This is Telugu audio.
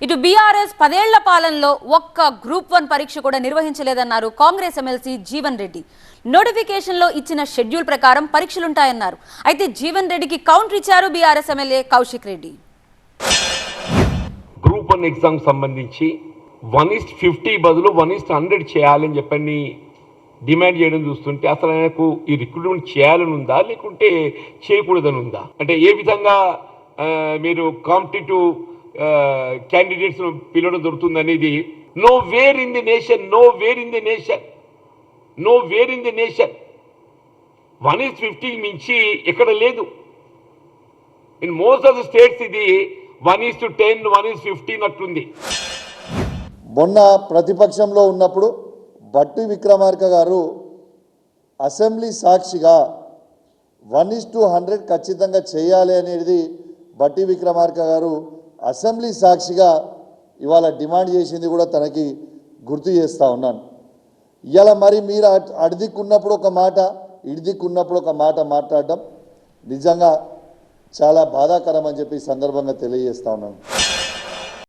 ఇటు బీఆర్ఎస్ 10 ఏళ్ల పాలనలో ఒక్క గ్రూప్ 1 పరీక్ష కూడా నిర్వహించలేదన్నారు కాంగ్రెస్ ఎమ్మెల్సీ జీవన్ రెడ్డి. నోటిఫికేషన్లో ఇచ్చిన షెడ్యూల్ ప్రకారం పరీక్షలుంటాయన్నారు. అయితే జీవన్ రెడ్డికి కౌంటర్ ఇచ్చారు BRS MLA Kaushik Reddy. Group 1 exam సంబంధించి 1:50 బదులు 1:100 చేయాలని చెప్పని డిమాండ్ చేయడం చూస్తుంటే అసలు ఆయనకు ఈ రిక్రూట్మెంట్ చేయాలని ఉందా లేకుంటే చేయకూడదని ఉందా? అంటే ఏ విధంగా మీరు కాంపిటేటివ్ క్యాండిడేట్స్ పిలవడం దొరుకుతుంది అనేది know where in the nation 1:50 మించి ఎక్కడ లేదు. In most of the states ఇది 1:10 1:15 అట్లుంది. మొన్న ప్రతిపక్షంలో ఉన్నప్పుడు బట్టి విక్రమార్క గారు అసెంబ్లీ సాక్షిగా 1:100 ఖచ్చితంగా చేయాలి అనేది బట్టి విక్రమార్క గారు అసెంబ్లీ సాక్షిగా ఇవాళ డిమాండ్ చేసింది కూడా తనకి గుర్తు చేస్తూ ఉన్నాను. ఇవాళ మరి మీరు అడిదిక్కున్నప్పుడు ఒక మాట ఇడిదిక్కున్నప్పుడు ఒక మాట మాట్లాడడం నిజంగా చాలా బాధాకరం అని చెప్పి సందర్భంగా తెలియజేస్తూ ఉన్నాను.